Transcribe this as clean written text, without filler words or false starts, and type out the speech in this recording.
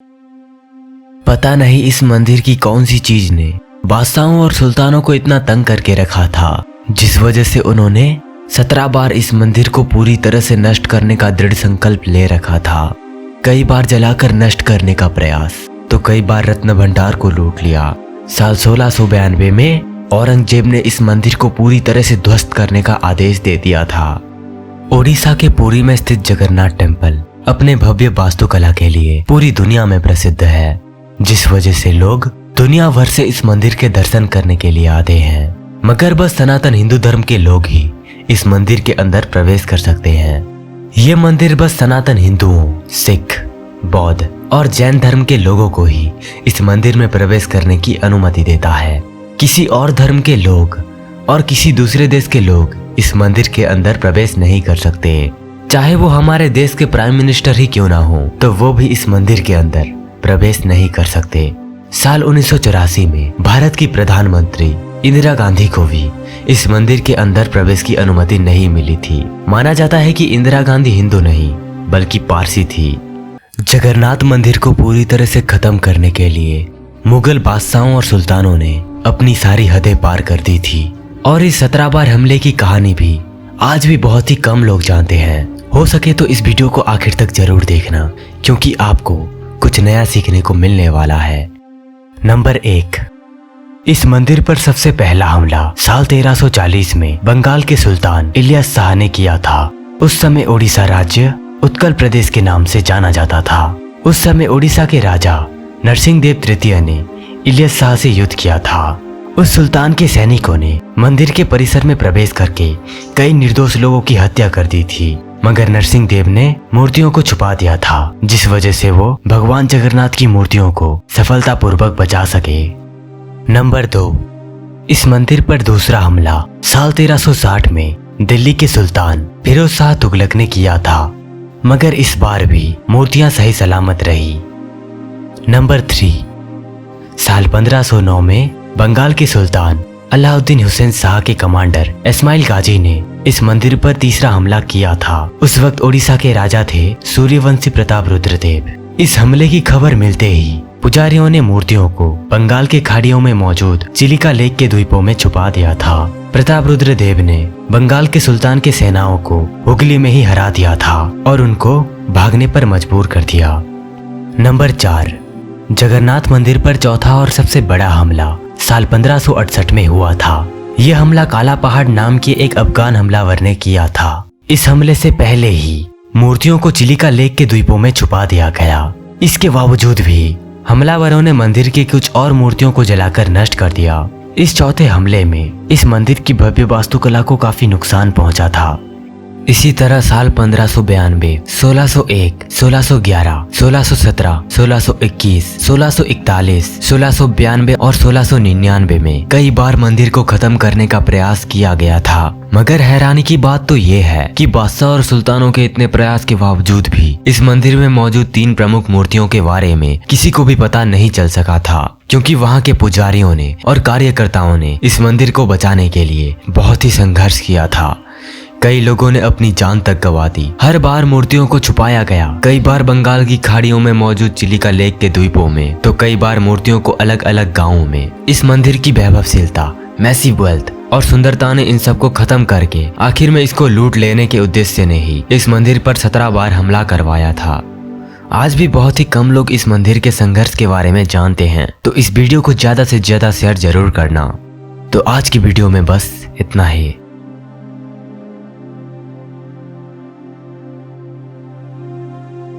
पता नहीं इस मंदिर की कौन सी चीज ने बादशाहों और सुल्तानों को इतना तंग करके रखा था, जिस वजह से उन्होंने 17 बार इस मंदिर को पूरी तरह से नष्ट करने का दृढ़ संकल्प ले रखा था। कई बार जलाकर नष्ट करने का प्रयास, तो कई बार रत्न भंडार को लूट लिया। साल 1692 में औरंगजेब ने इस मंदिर को पूरी तरह से ध्वस्त करने का आदेश दे दिया था। ओडिशा के पुरी में स्थित जगन्नाथ टेम्पल अपने भव्य वास्तुकला के लिए पूरी दुनिया में प्रसिद्ध है, जिस वजह से लोग दुनिया भर से इस मंदिर के दर्शन करने के लिए आते हैं। मगर बस सनातन हिंदू धर्म के लोग ही इस मंदिर के अंदर प्रवेश कर सकते हैं। ये मंदिर बस सनातन हिंदुओं, सिख, बौद्ध और जैन धर्म के लोगों को ही इस मंदिर में प्रवेश करने की अनुमति देता है। किसी और धर्म के लोग और किसी दूसरे देश के लोग इस मंदिर के अंदर प्रवेश नहीं कर सकते। चाहे वो हमारे देश के प्राइम मिनिस्टर ही क्यों ना हो, तो वो भी इस मंदिर के अंदर प्रवेश नहीं कर सकते। साल 1984 में भारत की प्रधानमंत्री इंदिरा गांधी को भी इस मंदिर के अंदर प्रवेश की अनुमति नहीं मिली थी। माना जाता है कि इंदिरा गांधी हिंदू नहीं बल्कि पारसी थी। जगन्नाथ मंदिर को पूरी तरह से खत्म करने के लिए मुगल बादशाहों और सुल्तानों ने अपनी सारी हदें पार कर दी थी, और इस 17 बार हमले की कहानी भी आज भी बहुत ही कम लोग जानते हैं। हो सके तो इस वीडियो को आखिर तक जरूर देखना, क्योंकि आपको कुछ नया सीखने को मिलने वाला है। नंबर 1, इस मंदिर पर सबसे पहला हमला साल 1340 में बंगाल के सुल्तान इलियास शाह ने किया था। उस समय ओडिशा राज्य उत्कल प्रदेश के नाम से जाना जाता था। उस समय ओडिशा के राजा नरसिंह देव तृतीय ने इलियास शाह से युद्ध किया था। उस सुल्तान के सैनिकों ने मंदिर के परिसर में प्रवेश करके कई निर्दोष लोगों की हत्या कर दी थी, मगर नरसिंह देव ने मूर्तियों को छुपा दिया था, जिस वजह से वो भगवान जगन्नाथ की मूर्तियों को सफलतापूर्वक बचा सके। नंबर 2, इस मंदिर पर दूसरा हमला साल 1360 में दिल्ली के सुल्तान फिरोज शाह तुगलक ने किया था, मगर इस बार भी मूर्तियां सही सलामत रही। नंबर 3, साल 1509 में बंगाल के सुल्तान अलाउद्दीन हुसैन शाह के कमांडर इस्माइल गाजी ने इस मंदिर पर तीसरा हमला किया था। उस वक्त ओडिशा के राजा थे सूर्यवंशी प्रताप रुद्रदेव। इस हमले की खबर मिलते ही पुजारियों ने मूर्तियों को बंगाल के खाड़ियों में मौजूद चिलिका लेक के द्वीपों में छुपा दिया था। प्रताप रुद्रदेव ने बंगाल के सुल्तान के सेनाओं को हुगली में ही हरा दिया था और उनको भागने पर मजबूर कर दिया। नंबर 4, जगन्नाथ मंदिर पर चौथा और सबसे बड़ा हमला साल 1568 में हुआ था। यह हमला काला पहाड़ नाम के एक अफगान हमलावर ने किया था। इस हमले से पहले ही मूर्तियों को चिलिका लेक के द्वीपों में छुपा दिया गया। इसके बावजूद भी हमलावरों ने मंदिर की कुछ और मूर्तियों को जलाकर नष्ट कर दिया। इस चौथे हमले में इस मंदिर की भव्य वास्तुकला को काफी नुकसान पहुंचा था। इसी तरह साल 1592, 1601, 1611, 1617, 1621, 1641, 1692 और 1699 में कई बार मंदिर को खत्म करने का प्रयास किया गया था। मगर हैरानी की बात तो ये है कि बादशाह और सुल्तानों के इतने प्रयास के बावजूद भी इस मंदिर में मौजूद 3 प्रमुख मूर्तियों के बारे में किसी को भी पता नहीं चल सका था, क्योंकि वहाँ के पुजारियों ने और कार्यकर्ताओं ने इस मंदिर को बचाने के लिए बहुत ही संघर्ष किया था। कई लोगों ने अपनी जान तक गंवा दी। हर बार मूर्तियों को छुपाया गया, कई बार बंगाल की खाड़ियों में मौजूद चिलिका लेक के द्वीपों में, तो कई बार मूर्तियों को अलग अलग गांवों में। इस मंदिर की वैभवशीलता, मैसिव वेल्थ और सुंदरता ने इन सबको खत्म करके आखिर में इसको लूट लेने के उद्देश्य ने ही इस मंदिर पर 17 बार हमला करवाया था। आज भी बहुत ही कम लोग इस मंदिर के संघर्ष के बारे में जानते हैं, तो इस वीडियो को ज्यादा से ज्यादा शेयर जरूर करना। तो आज की वीडियो में बस इतना ही।